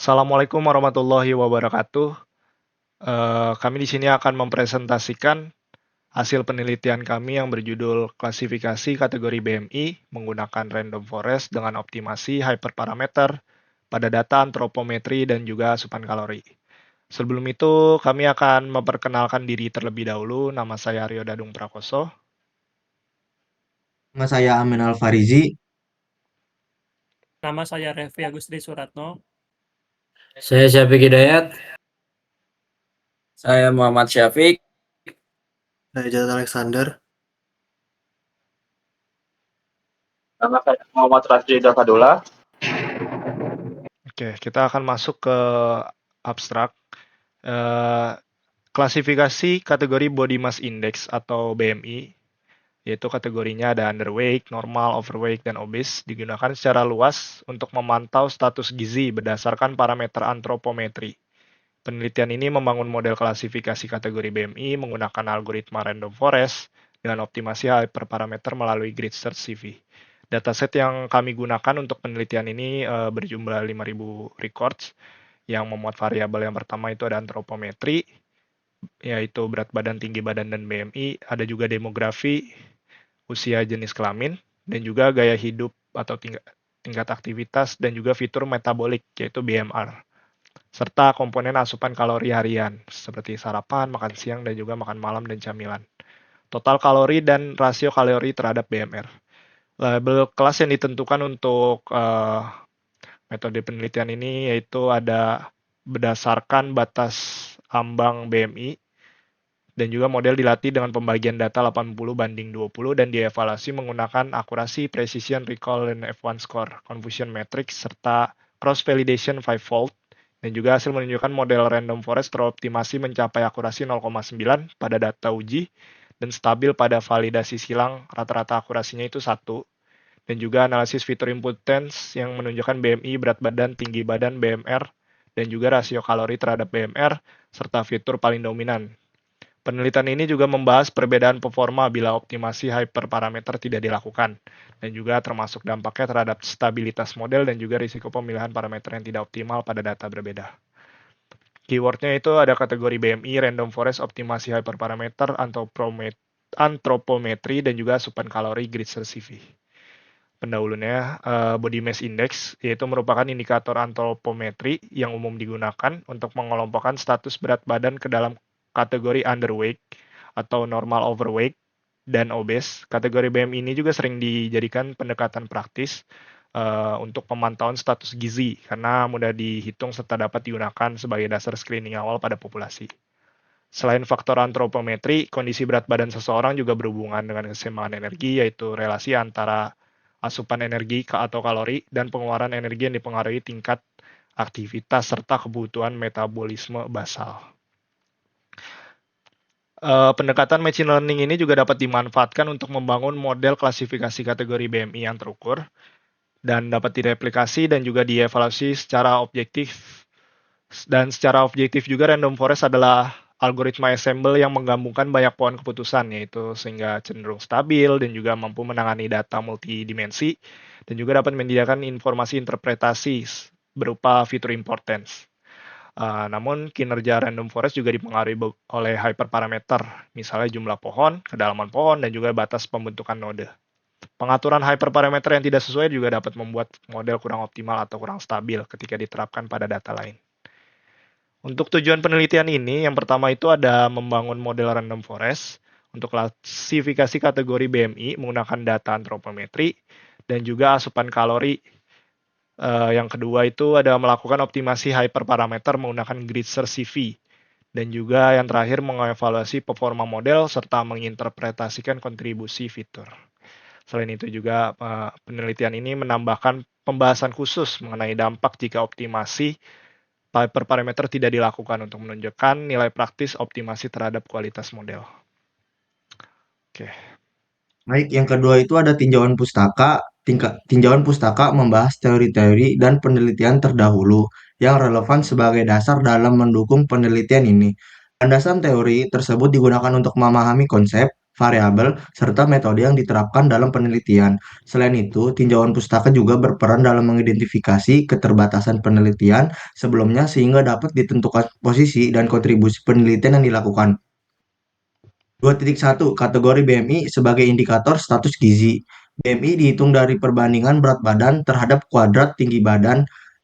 Assalamualaikum warahmatullahi wabarakatuh. Kami di sini akan mempresentasikan hasil penelitian kami yang berjudul klasifikasi kategori BMI menggunakan random forest dengan optimasi hyperparameter pada data antropometri dan juga asupan kalori. Sebelum itu, kami akan memperkenalkan diri terlebih dahulu. Nama saya Aryo Dadung Prakoso. Nama saya Amin Alfarizi. Nama saya Revi Agustri Suratno. Saya Syafiq Hidayat. Saya Muhammad Syafiq. Saya Jad Alexander. Nama saya Muhammad Rasdi Dakadula. Oke, kita akan masuk ke abstrak. Klasifikasi kategori Body Mass Index atau BMI, yaitu kategorinya ada underweight, normal, overweight, dan obese, digunakan secara luas untuk memantau status gizi berdasarkan parameter antropometri. Penelitian ini membangun model klasifikasi kategori BMI menggunakan algoritma random forest dengan optimasi hyperparameter melalui grid search CV. Dataset yang kami gunakan untuk penelitian ini berjumlah 5.000 records yang memuat variabel yang pertama itu ada antropometri, yaitu berat badan, tinggi badan, dan BMI. Ada juga demografi, usia, jenis kelamin, dan juga gaya hidup atau tingkat aktivitas, dan juga fitur metabolik, yaitu BMR. Serta komponen asupan kalori harian, seperti sarapan, makan siang, dan juga makan malam dan camilan. Total kalori dan rasio kalori terhadap BMR. Label kelas yang ditentukan untuk metode penelitian ini yaitu ada berdasarkan batas ambang BMI, dan juga model dilatih dengan pembagian data 80/20 dan dievaluasi menggunakan akurasi, precision, recall, dan F1 score, confusion matrix, serta cross validation 5-fold, dan juga hasil menunjukkan model random forest teroptimasi mencapai akurasi 0,9 pada data uji dan stabil pada validasi silang, rata-rata akurasinya itu 1, dan juga analisis fitur impotence yang menunjukkan BMI, berat badan, tinggi badan, BMR, dan juga rasio kalori terhadap BMR, serta fitur paling dominan. Penelitian ini juga membahas perbedaan performa bila optimasi hyperparameter tidak dilakukan, dan juga termasuk dampaknya terhadap stabilitas model dan juga risiko pemilihan parameter yang tidak optimal pada data berbeda. Keywordnya itu ada kategori BMI, random forest, optimasi hyperparameter, antropometri, dan juga asupan kalori grid search CV. Pendahulunya, body mass index, yaitu merupakan indikator antropometri yang umum digunakan untuk mengelompokkan status berat badan ke dalam kategori underweight atau normal overweight dan obese. Kategori BMI ini juga sering dijadikan pendekatan praktis untuk pemantauan status gizi karena mudah dihitung serta dapat digunakan sebagai dasar screening awal pada populasi. Selain faktor antropometri, kondisi berat badan seseorang juga berhubungan dengan keseimbangan energi, yaitu relasi antara asupan energi atau kalori dan pengeluaran energi yang dipengaruhi tingkat aktivitas serta kebutuhan metabolisme basal. Pendekatan machine learning ini juga dapat dimanfaatkan untuk membangun model klasifikasi kategori BMI yang terukur dan dapat direplikasi dan juga dievaluasi secara objektif. Dan secara objektif juga random forest adalah algoritma ensemble yang menggabungkan banyak pohon keputusan, yaitu sehingga cenderung stabil dan juga mampu menangani data multidimensi dan juga dapat menyediakan informasi interpretasi berupa fitur importance. Namun kinerja random forest juga dipengaruhi oleh hyperparameter, misalnya jumlah pohon, kedalaman pohon, dan juga batas pembentukan node. Pengaturan hyperparameter yang tidak sesuai juga dapat membuat model kurang optimal atau kurang stabil ketika diterapkan pada data lain. Untuk tujuan penelitian ini, yang pertama itu ada membangun model random forest untuk klasifikasi kategori BMI menggunakan data antropometri dan juga asupan kalori. Yang kedua itu ada melakukan optimasi hyperparameter menggunakan grid search CV. Dan juga yang terakhir mengevaluasi performa model serta menginterpretasikan kontribusi fitur. Selain itu juga penelitian ini menambahkan pembahasan khusus mengenai dampak jika optimasi hyperparameter tidak dilakukan untuk menunjukkan nilai praktis optimasi terhadap kualitas model. Oke. Baik, yang kedua itu ada tinjauan pustaka. Tinjauan pustaka membahas teori-teori dan penelitian terdahulu yang relevan sebagai dasar dalam mendukung penelitian ini. Landasan teori tersebut digunakan untuk memahami konsep, variabel, serta metode yang diterapkan dalam penelitian. Selain itu, tinjauan pustaka juga berperan dalam mengidentifikasi keterbatasan penelitian sebelumnya sehingga dapat ditentukan posisi dan kontribusi penelitian yang dilakukan. 2.1 Kategori BMI sebagai indikator status gizi. BMI dihitung dari perbandingan berat badan terhadap kuadrat tinggi badan.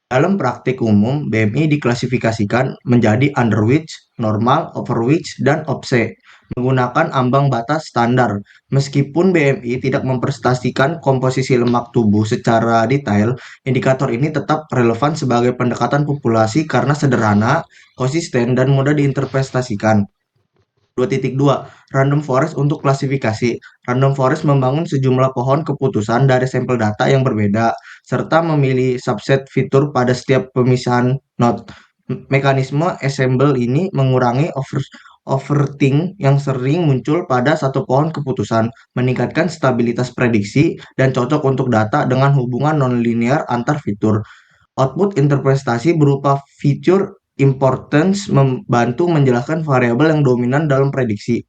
Dalam praktik umum, BMI diklasifikasikan menjadi underweight, normal, overweight, dan obese menggunakan ambang batas standar. Meskipun BMI tidak mempresentasikan komposisi lemak tubuh secara detail, indikator ini tetap relevan sebagai pendekatan populasi karena sederhana, konsisten, dan mudah diinterpretasikan. 2.2 Random forest untuk klasifikasi. Random forest membangun sejumlah pohon keputusan dari sampel data yang berbeda, serta memilih subset fitur pada setiap pemisahan node. Mekanisme assemble ini mengurangi overthink yang sering muncul pada satu pohon keputusan, meningkatkan stabilitas prediksi, dan cocok untuk data dengan hubungan nonlinear antar fitur. Output interpretasi berupa feature importance membantu menjelaskan variabel yang dominan dalam prediksi.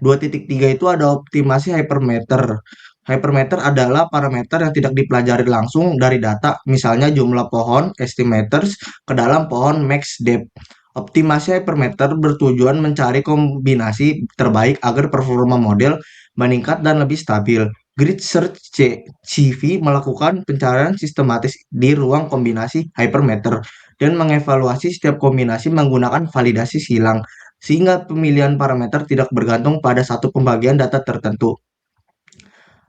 2.3 itu ada optimasi hypermeter. Hypermeter adalah parameter yang tidak dipelajari langsung dari data, misalnya jumlah pohon estimators ke dalam pohon max depth. Optimasi hypermeter bertujuan mencari kombinasi terbaik agar performa model meningkat dan lebih stabil. Grid Search CV melakukan pencarian sistematis di ruang kombinasi hypermeter dan mengevaluasi setiap kombinasi menggunakan validasi silang, sehingga pemilihan parameter tidak bergantung pada satu pembagian data tertentu.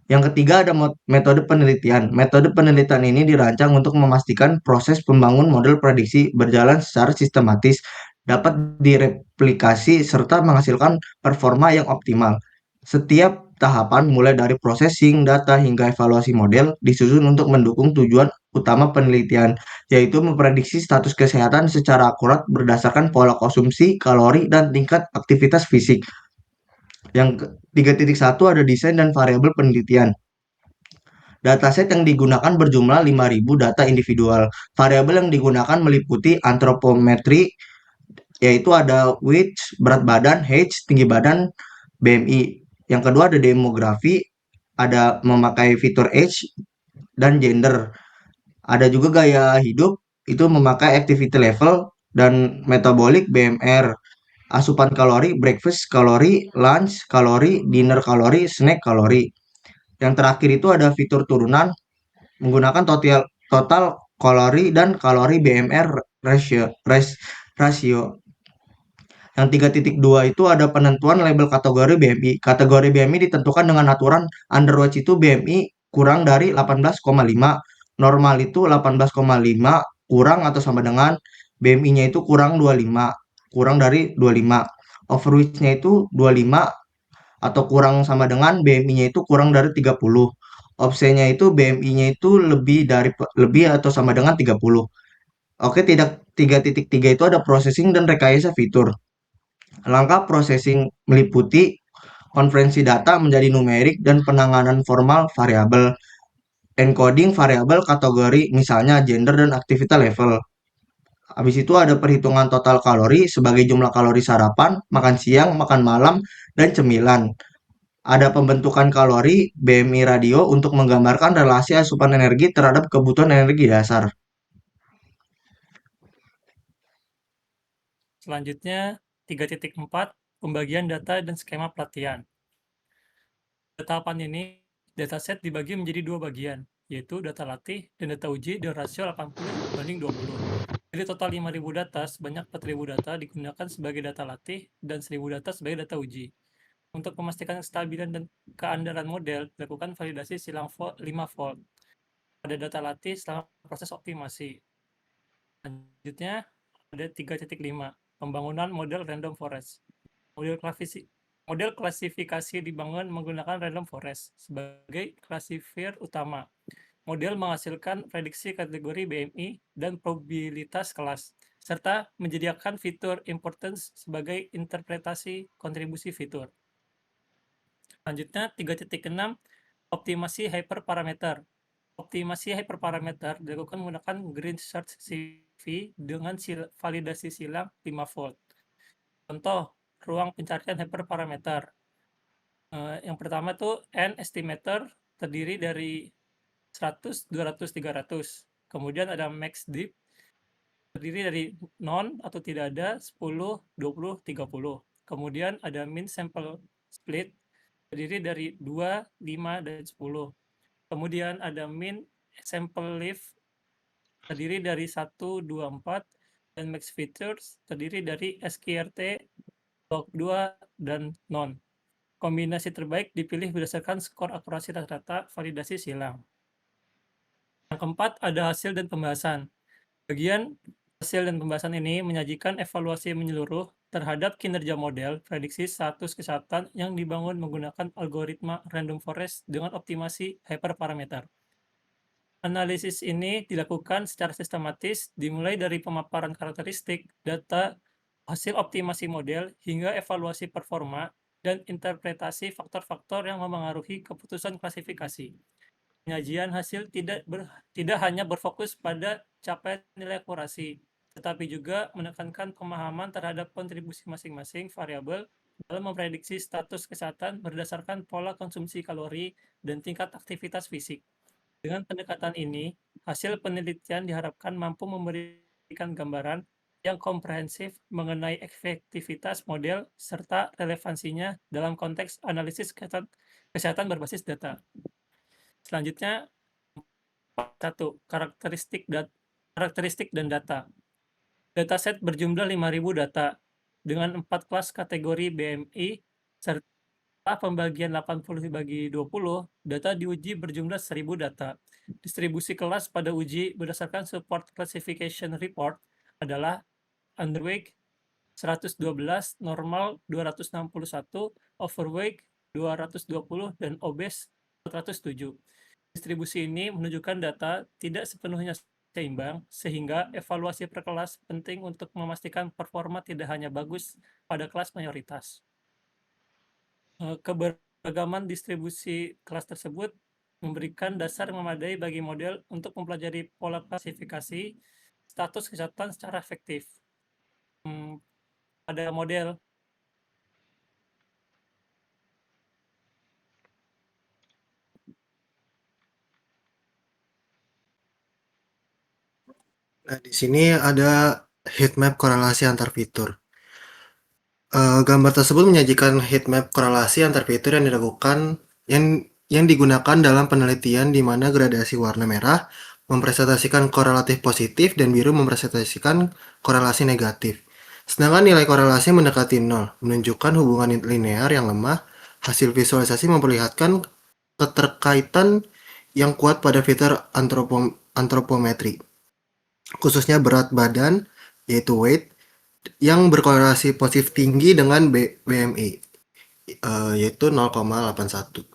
Yang ketiga ada metode penelitian. Metode penelitian ini dirancang untuk memastikan proses pembangun model prediksi berjalan secara sistematis, dapat direplikasi, serta menghasilkan performa yang optimal. Setiap tahapan mulai dari processing data hingga evaluasi model disusun untuk mendukung tujuan utama penelitian, yaitu memprediksi status kesehatan secara akurat berdasarkan pola konsumsi, kalori, dan tingkat aktivitas fisik. Yang 3.1 ada desain dan variabel penelitian. Dataset yang digunakan berjumlah 5.000 data individual. Variabel yang digunakan meliputi antropometri, yaitu ada weight, berat badan, height, tinggi badan, BMI. Yang kedua ada demografi, ada memakai fitur age dan gender. Ada juga gaya hidup, itu memakai activity level dan metabolic BMR. Asupan kalori, breakfast kalori, lunch kalori, dinner kalori, snack kalori. Yang terakhir itu ada fitur turunan menggunakan total kalori dan kalori BMR ratio. Yang 3.2 itu ada penentuan label kategori BMI. Kategori BMI ditentukan dengan aturan underweight itu BMI kurang dari 18,5, normal itu 18,5 kurang atau sama dengan BMI-nya itu kurang 25, kurang dari 25. Overweight-nya itu 25 atau kurang sama dengan BMI-nya itu kurang dari 30. Obse-nya itu BMI-nya itu lebih atau sama dengan 30. Oke, 3.3 itu ada processing dan rekayasa fitur. Langkah processing meliputi konferensi data menjadi numerik dan penanganan formal variabel, encoding variabel kategori misalnya gender dan aktivitas level. Habis itu ada perhitungan total kalori sebagai jumlah kalori sarapan, makan siang, makan malam, dan cemilan. Ada pembentukan kalori BMI radio untuk menggambarkan relasi asupan energi terhadap kebutuhan energi dasar. Selanjutnya 3.4 pembagian data dan skema pelatihan. Pada tahapan ini, dataset dibagi menjadi dua bagian, yaitu data latih dan data uji dengan rasio 80:20. Dari total 5.000 data, sebanyak 4.000 data digunakan sebagai data latih dan 1.000 data sebagai data uji. Untuk memastikan kestabilan dan keandalan model, dilakukan validasi silang 5-fold pada data latih selama proses optimasi. Selanjutnya, ada 3.5 pembangunan model random forest. Model klasifikasi dibangun menggunakan random forest sebagai klasifier utama. Model menghasilkan prediksi kategori BMI dan probabilitas kelas, serta menyediakan fitur importance sebagai interpretasi kontribusi fitur. Selanjutnya 3.6 optimasi hyperparameter. Optimasi hyperparameter dilakukan menggunakan Grid Search CV dengan validasi silang 5-fold. Contoh, ruang pencarian hyperparameter. Yang pertama tuh N estimator terdiri dari 100, 200, 300. Kemudian ada max dip terdiri dari non atau tidak ada 10, 20, 30. Kemudian ada min sample split terdiri dari 2, 5, dan 10. Kemudian ada min sample lift terdiri dari 1, 2, 4, dan max features terdiri dari SQRT, log 2, dan non. Kombinasi terbaik dipilih berdasarkan skor akurasi rata-rata validasi silang. Yang keempat ada hasil dan pembahasan. Bagian hasil dan pembahasan ini menyajikan evaluasi menyeluruh terhadap kinerja model prediksi status kesehatan yang dibangun menggunakan algoritma random forest dengan optimasi hyperparameter. Analisis ini dilakukan secara sistematis dimulai dari pemaparan karakteristik, data, hasil optimasi model, hingga evaluasi performa dan interpretasi faktor-faktor yang memengaruhi keputusan klasifikasi. Penyajian hasil tidak hanya berfokus pada capaian nilai akurasi, tetapi juga menekankan pemahaman terhadap kontribusi masing-masing variabel dalam memprediksi status kesehatan berdasarkan pola konsumsi kalori dan tingkat aktivitas fisik. Dengan pendekatan ini, hasil penelitian diharapkan mampu memberikan gambaran yang komprehensif mengenai efektivitas model serta relevansinya dalam konteks analisis kesehatan berbasis data. Selanjutnya, 1. Karakteristik dan data. Dataset berjumlah 5.000 data dengan 4 kelas kategori BMI serta pembagian 80 bagi 20, data diuji berjumlah 1.000 data. Distribusi kelas pada uji berdasarkan support classification report adalah underweight 112, normal 261, overweight 220, dan obese 407. Distribusi ini menunjukkan data tidak sepenuhnya seimbang, sehingga evaluasi per kelas penting untuk memastikan performa tidak hanya bagus pada kelas mayoritas. Keberagaman distribusi kelas tersebut memberikan dasar memadai bagi model untuk mempelajari pola klasifikasi status kesehatan secara efektif. Pada model Nah, di sini ada heatmap korelasi antar fitur. Gambar tersebut menyajikan heatmap korelasi antar fitur yang dilakukan yang digunakan dalam penelitian di mana gradasi warna merah mempresentasikan korelatif positif dan biru mempresentasikan korelasi negatif. Sedangkan nilai korelasi mendekati 0, menunjukkan hubungan linear yang lemah. Hasil visualisasi memperlihatkan keterkaitan yang kuat pada fitur antropometri, khususnya berat badan, yaitu weight, yang berkorelasi positif tinggi dengan BMI, yaitu 0,81,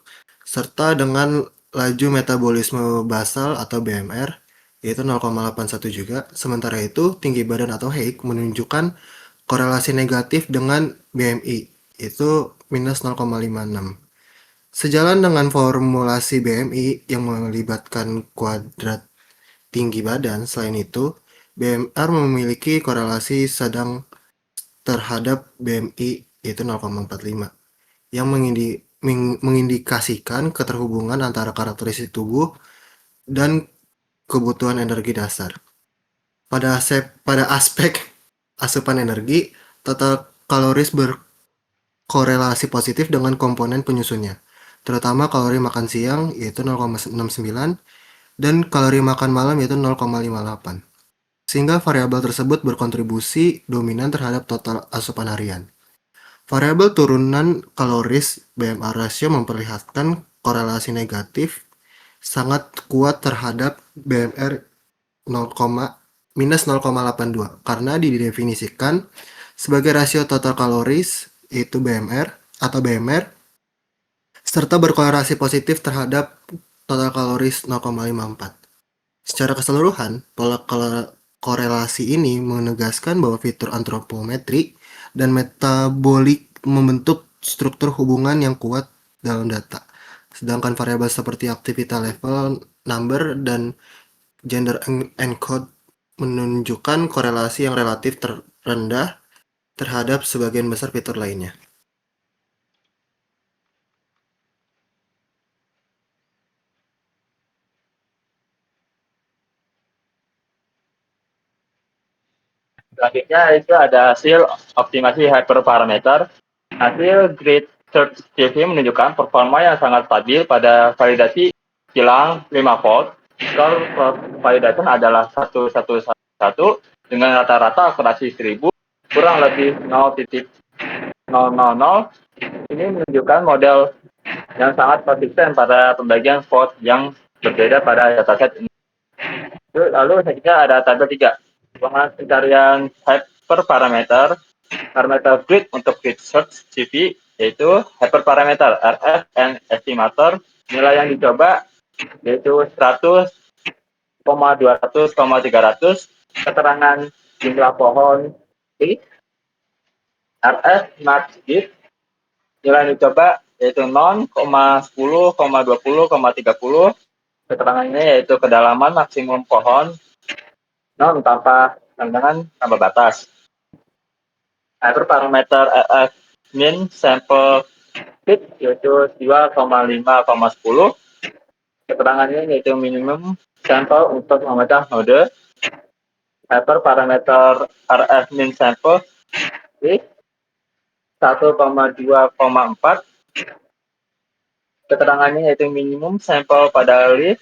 serta dengan laju metabolisme basal atau BMR, yaitu 0,81 juga. Sementara itu, tinggi badan atau height menunjukkan korelasi negatif dengan BMI, yaitu minus 0,56. Sejalan dengan formulasi BMI yang melibatkan kuadrat tinggi badan, selain itu, BMR memiliki korelasi sedang terhadap BMI, yaitu 0,45, yang mengindikasikan keterhubungan antara karakteristik tubuh dan kebutuhan energi dasar. Pada aspek asupan energi, total kaloris berkorelasi positif dengan komponen penyusunnya, terutama kalori makan siang, yaitu 0,69, dan kalori makan malam, yaitu 0,58. Sehingga variabel tersebut berkontribusi dominan terhadap total asupan harian. Variabel turunan kaloris BMR ratio memperlihatkan korelasi negatif sangat kuat terhadap BMR minus 0,82 karena didefinisikan sebagai rasio total kaloris, yaitu BMR atau BMR, serta berkorelasi positif terhadap total kaloris 0,54. Secara keseluruhan, pola korelasi ini menegaskan bahwa fitur antropometri dan metabolik membentuk struktur hubungan yang kuat dalam data. Sedangkan variabel seperti aktivitas level, number, dan gender encode menunjukkan korelasi yang relatif rendah terhadap sebagian besar fitur lainnya. Selanjutnya itu ada hasil optimasi hyperparameter. Hasil Grid Search CV menunjukkan performa yang sangat stabil pada validasi kilang 5 volt. Skor validation adalah 111 dengan rata-rata akurasi 1000 kurang lebih 0,000. Ini menunjukkan model yang sangat konsisten pada pembagian volt yang berbeda pada dataset ini. Lalu selanjutnya ada tabel 3. Pencarian hyperparameter parameter grid untuk grid search CV, yaitu hyperparameter RF and estimator. Nilai yang dicoba yaitu 100, 200, 300. Keterangan jumlah pohon RF max grid. Nilai yang dicoba yaitu 0, 10, 20, 30. Keterangannya yaitu kedalaman maksimum pohon 0 tanpa batas. Hyperparameter RF min sample fit yaitu 2,5,10. Keterangannya yaitu minimum sampel untuk memecah node. Hyperparameter RF min sample fit 1,2,4. Keterangannya yaitu minimum sampel pada leaf.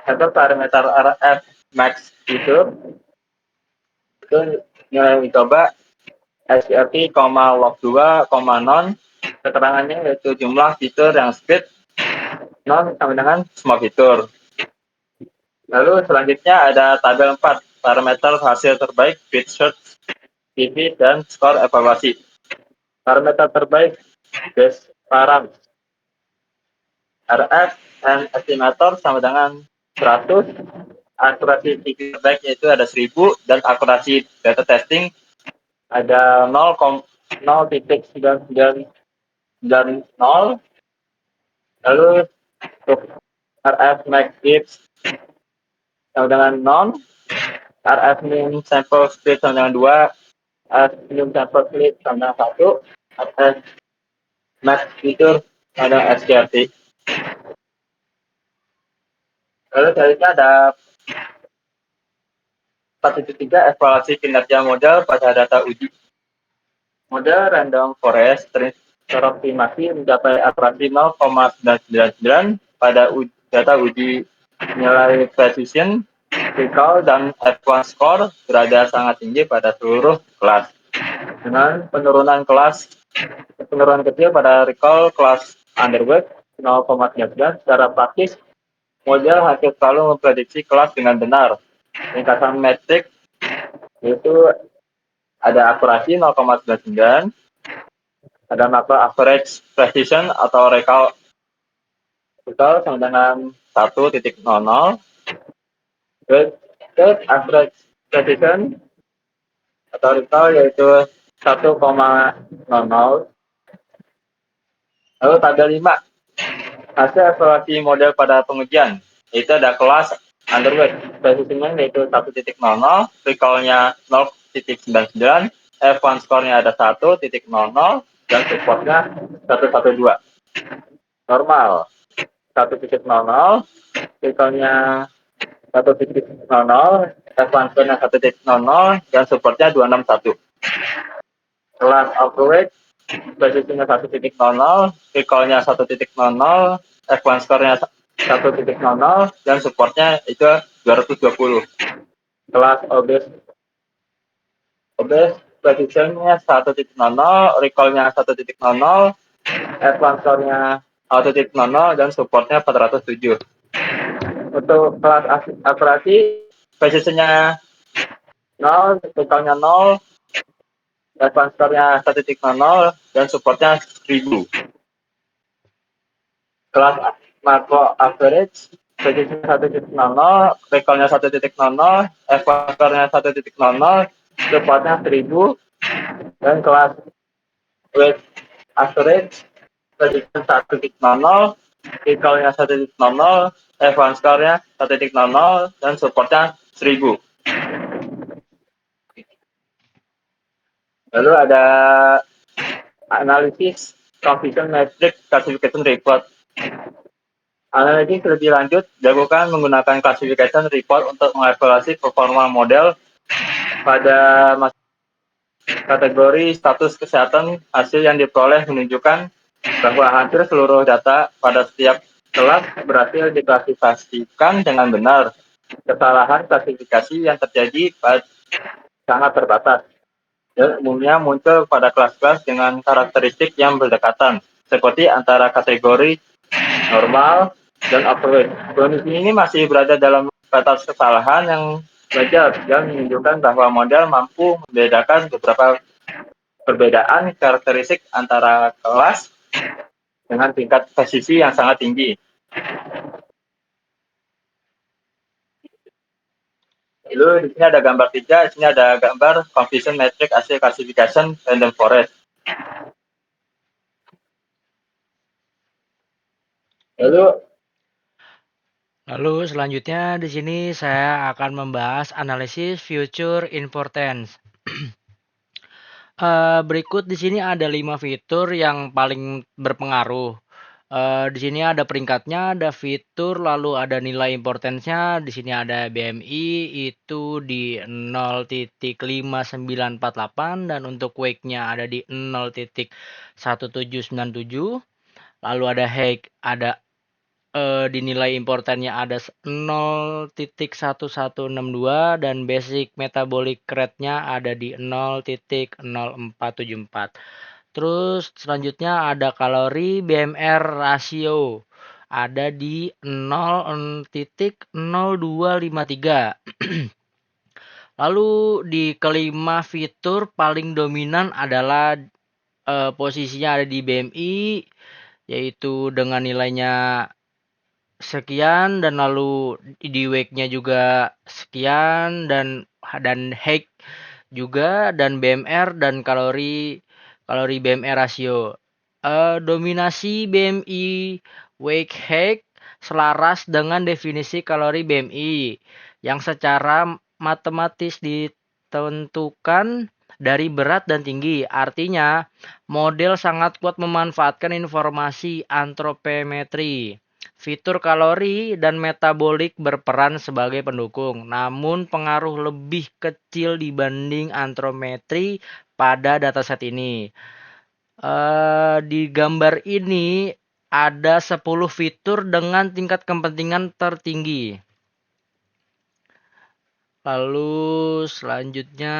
Hyperparameter RF max itu nilai yang dicoba SRT, log 2, non. Keterangannya yaitu jumlah fitur yang speed non sama dengan semua fitur. Lalu selanjutnya ada tabel 4, parameter hasil terbaik, bit search, CV, dan skor evaluasi. Parameter terbaik, base param. RF and estimator sama dengan 100, akurasi CV terbaik yaitu ada 1000, dan akurasi data testing ada 0,9990. Lalu untuk RF max bits sama dengan 0, RF min sample split sama dengan 2, RF min sample split sama dengan 1, RF max fitur sama dengan SKRT. Lalu selanjutnya ada 1.3 evaluasi kinerja model pada data uji. Model random forest teroptimasi mencapai akurasi 0,999 pada data uji. Nilai precision, recall, dan F1 score berada sangat tinggi pada seluruh kelas. Dengan penurunan kecil pada recall kelas underweight 0,19. Secara praktis, model hampir selalu memprediksi kelas dengan benar. Ringkasan metrik yaitu ada akurasi 0,99, ada macro average precision atau recall sama dengan 1.00, third average precision atau recall yaitu 1,00. Lalu tabel 5, hasil evaluasi model pada pengujian, yaitu ada kelas underweight, precision yaitu 1.00, recall-nya 0.99, F1 score-nya ada 1.00, dan support-nya 112. Normal 1.00, recall-nya 1.00, F1 score-nya 1.00, dan support-nya 261. Kelas overweight, precision-nya 1.00, recall-nya 1.00, F1 score-nya 1.00, dan supportnya itu 220. Kelas obese, precision-nya 1.00, recall-nya 1.00, F1 score-nya 1.00, dan supportnya 407. Untuk kelas akurasi, precision-nya 0, recall-nya 0, F1 score-nya 1.00, dan supportnya 1000. Kelas macro average, precision 1.00, recall-nya 1.00, F1 score-nya 1.00, supportnya 1000, dan kelas weight average, precision 1.00, recall-nya 1.00, F1 score-nya 1.00, dan supportnya 1000. Lalu ada analisis confusion matrix classification report. Analisis lebih lanjut dilakukan menggunakan classification report untuk mengevaluasi performa model pada kategori status kesehatan, hasil yang diperoleh menunjukkan bahwa hampir seluruh data pada setiap kelas berhasil diklasifikasikan dengan benar. Kesalahan klasifikasi yang terjadi sangat terbatas dan umumnya muncul pada kelas-kelas dengan karakteristik yang berdekatan, seperti antara kategori normal dan overweight. Kondisi ini masih berada dalam batas kesalahan yang wajar yang menunjukkan bahwa model mampu membedakan beberapa perbedaan karakteristik antara kelas dengan tingkat presisi yang sangat tinggi. Lalu di sini ada gambar 3, di sini ada gambar confusion matrix hasil classification random forest. Lalu selanjutnya di sini saya akan membahas analisis future importance. Berikut di sini ada 5 fitur yang paling berpengaruh. Di sini ada peringkatnya, ada fitur, lalu ada nilai importance-nya. Di sini ada BMI itu di 0.5948 dan untuk weight-nya ada di 0.1797. Lalu ada height, ada di nilai importannya ada 0.1162 dan basic metabolic rate-nya ada di 0.0474. Terus selanjutnya ada kalori BMR rasio ada di 0.0253. Lalu di kelima fitur paling dominan adalah posisinya ada di BMI, yaitu dengan nilainya sekian, dan lalu di weight-nya juga sekian, dan height juga, dan BMR dan kalori BMR rasio. Dominasi BMI weight height selaras dengan definisi kalori BMI yang secara matematis ditentukan dari berat dan tinggi. Artinya, model sangat kuat memanfaatkan informasi antropometri. Fitur kalori dan metabolik berperan sebagai pendukung, namun pengaruh lebih kecil dibanding antropometri pada dataset ini. Di gambar ini ada 10 fitur dengan tingkat kepentingan tertinggi. Lalu selanjutnya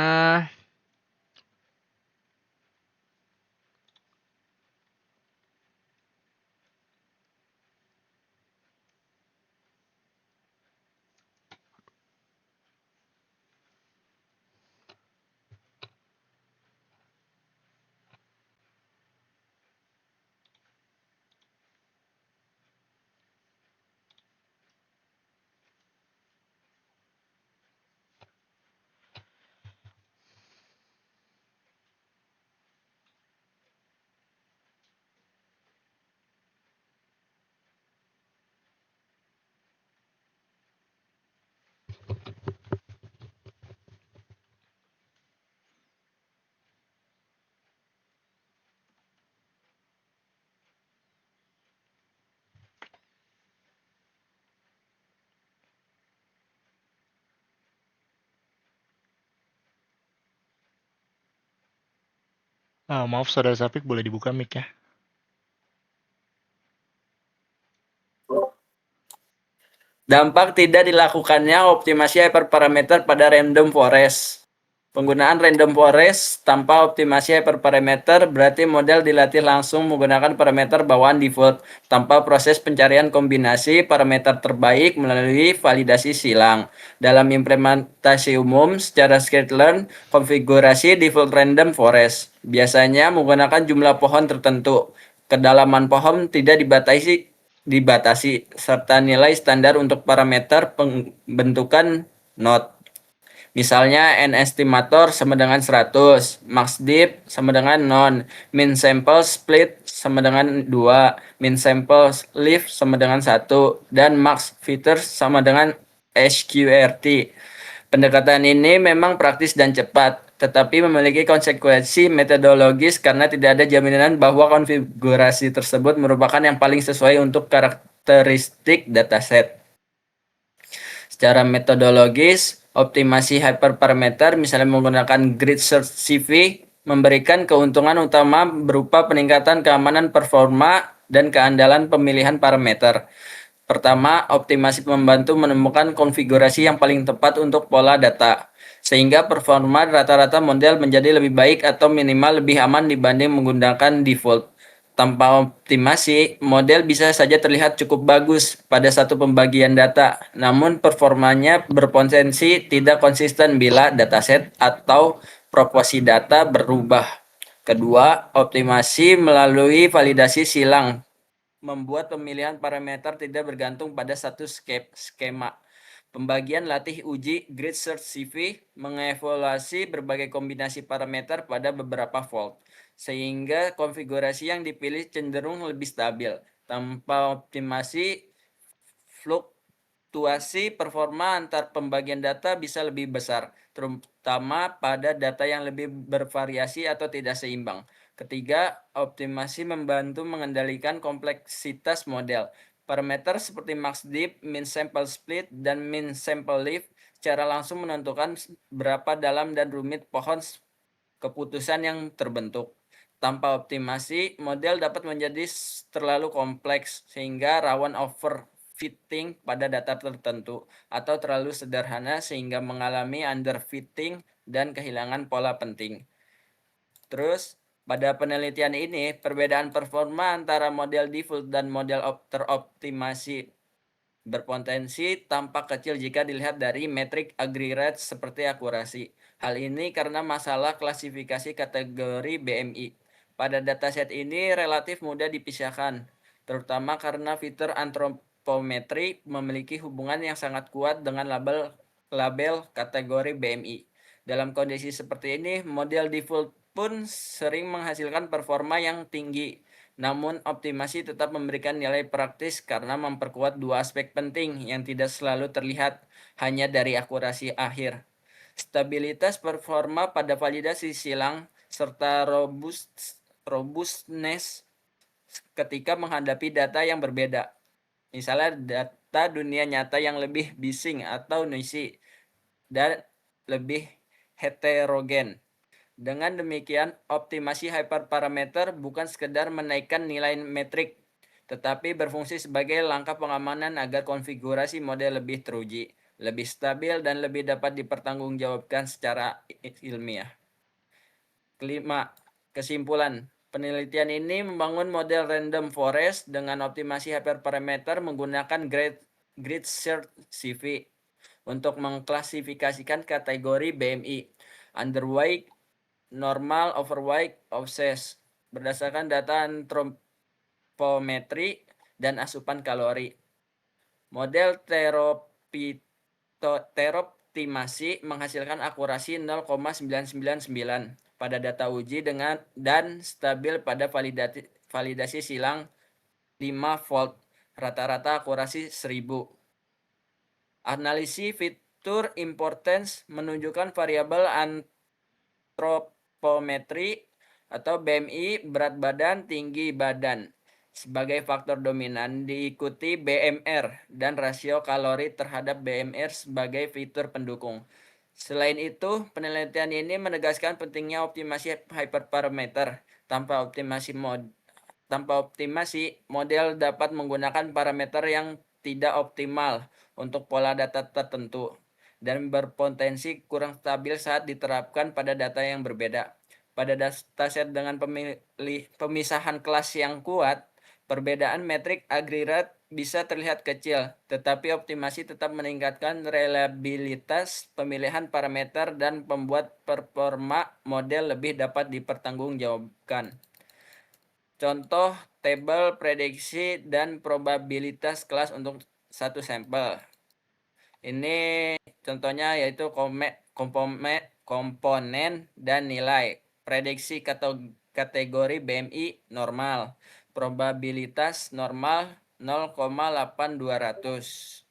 Maaf Saudara Safik, boleh dibuka mic ya? Dampak tidak dilakukannya optimasi hyperparameter pada random forest. Penggunaan random forest tanpa optimasi hyperparameter berarti model dilatih langsung menggunakan parameter bawaan default tanpa proses pencarian kombinasi parameter terbaik melalui validasi silang. Dalam implementasi umum secara scikit-learn, konfigurasi default random forest biasanya menggunakan jumlah pohon tertentu. Kedalaman pohon tidak dibatasi serta nilai standar untuk parameter pembentukan node. Misalnya n estimator sama dengan 100, max dip sama dengan 0, min sample split sama dengan 2, min sample lift sama dengan 1, dan max features sama dengan SQRT. Pendekatan ini memang praktis dan cepat, tetapi memiliki konsekuensi metodologis karena tidak ada jaminan bahwa konfigurasi tersebut merupakan yang paling sesuai untuk karakteristik dataset. Secara metodologis, Optimasi hyperparameter misalnya menggunakan grid search CV memberikan keuntungan utama berupa peningkatan keamanan performa dan keandalan pemilihan parameter. Pertama, optimasi membantu menemukan konfigurasi yang paling tepat untuk pola data, sehingga performa rata-rata model menjadi lebih baik atau minimal lebih aman dibanding menggunakan default. Tanpa optimasi, model bisa saja terlihat cukup bagus pada satu pembagian data, namun performanya berpotensi tidak konsisten bila dataset atau proporsi data berubah. Kedua, optimasi melalui validasi silang membuat pemilihan parameter tidak bergantung pada satu skema. Pembagian latih uji grid search CV mengevaluasi berbagai kombinasi parameter pada beberapa volt, sehingga konfigurasi yang dipilih cenderung lebih stabil. Tanpa optimasi, fluktuasi performa antar pembagian data bisa lebih besar, terutama pada data yang lebih bervariasi atau tidak seimbang. Ketiga, optimasi membantu mengendalikan kompleksitas model. Parameter seperti max dip, min sample split, dan min sample lift secara langsung menentukan berapa dalam dan rumit pohon keputusan yang terbentuk. Tanpa optimasi, model dapat menjadi terlalu kompleks sehingga rawan overfitting pada data tertentu atau terlalu sederhana sehingga mengalami underfitting dan kehilangan pola penting. Terus, pada penelitian ini, perbedaan performa antara model default dan model teroptimasi berpotensi tampak kecil jika dilihat dari metrik aggregate seperti akurasi. Hal ini karena masalah klasifikasi kategori BMI. Pada dataset ini relatif mudah dipisahkan, terutama karena fitur antropometri memiliki hubungan yang sangat kuat dengan label kategori BMI. Dalam kondisi seperti ini, model default pun sering menghasilkan performa yang tinggi, namun optimasi tetap memberikan nilai praktis karena memperkuat dua aspek penting yang tidak selalu terlihat hanya dari akurasi akhir. Stabilitas performa pada validasi silang serta robustness ketika menghadapi data yang berbeda. Misalnya data dunia nyata yang lebih bising atau noisy dan lebih heterogen. Dengan demikian, optimasi hyperparameter bukan sekedar menaikkan nilai metrik, tetapi berfungsi sebagai langkah pengamanan agar konfigurasi model lebih teruji, lebih stabil, dan lebih dapat dipertanggungjawabkan secara ilmiah. Kelima, kesimpulan. Penelitian ini membangun model random forest dengan optimasi hyperparameter menggunakan grid search CV untuk mengklasifikasikan kategori BMI, underweight, normal, overweight, obses, berdasarkan data antropometri dan asupan kalori. Model teroptimasi menghasilkan akurasi 0,999 pada data uji dan stabil pada validasi silang 5 volt, rata-rata akurasi 1000. Analisis fitur importance menunjukkan variabel antropometri atau BMI berat badan, tinggi badan sebagai faktor dominan, diikuti BMR dan rasio kalori terhadap BMR sebagai fitur pendukung. Selain itu, penelitian ini menegaskan pentingnya optimasi hyperparameter. Tanpa optimasi, model dapat menggunakan parameter yang tidak optimal untuk pola data tertentu dan berpotensi kurang stabil saat diterapkan pada data yang berbeda. Pada dataset dengan pemisahan kelas yang kuat, perbedaan metrik agregat bisa terlihat kecil, tetapi optimasi tetap meningkatkan reliabilitas pemilihan parameter dan membuat performa model lebih dapat dipertanggungjawabkan. Contoh tabel prediksi dan probabilitas kelas untuk satu sampel. Ini contohnya yaitu komponen dan nilai. Prediksi kategori BMI normal. Probabilitas normal 0,8200.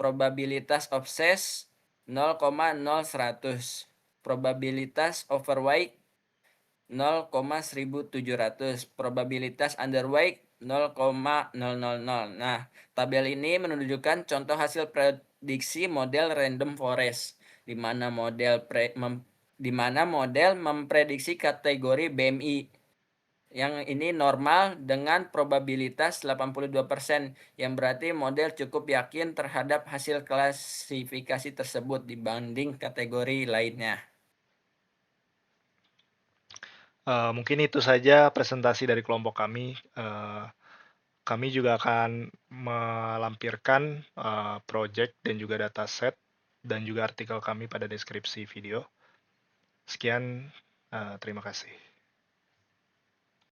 Probabilitas obses 0,0100. Probabilitas overweight 0,1700. Probabilitas underweight 0,000. Nah, tabel ini menunjukkan contoh hasil prediksi model random forest. di mana model memprediksi kategori BMI yang ini normal dengan probabilitas 82%, yang berarti model cukup yakin terhadap hasil klasifikasi tersebut dibanding kategori lainnya. Mungkin itu saja presentasi dari kelompok kami. Kami juga akan melampirkan project dan juga dataset dan juga artikel kami pada deskripsi video. Sekian, terima kasih.